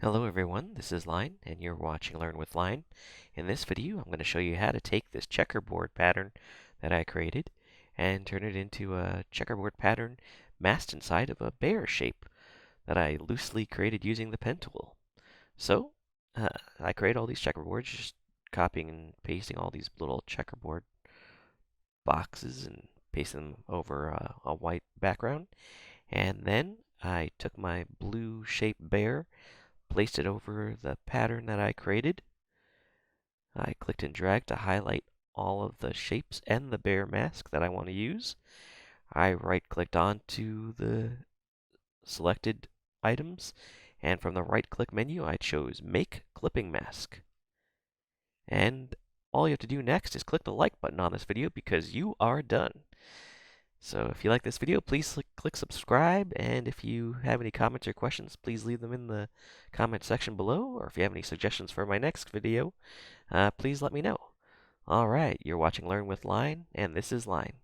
Hello everyone, this is Line, and you're watching Learn with Line. In this video, I'm going to show you how to take this checkerboard pattern that I created and turn it into a checkerboard pattern masked inside of a bear shape that I loosely created using the pen tool. So, I create all these checkerboards, just copying and pasting all these little checkerboard boxes and pasting them over a white background. And then I took my blue shaped bear, placed it over the pattern that I created. I clicked and dragged to highlight all of the shapes and the bear mask that I want to use. I right-clicked onto the selected items, and from the right-click menu, I chose Make Clipping Mask. And all you have to do next is click the like button on this video because you are done. So if you like this video, please click subscribe, and if you have any comments or questions, please leave them in the comment section below, or if you have any suggestions for my next video, please let me know. Alright, you're watching Learn with Line, and this is Line.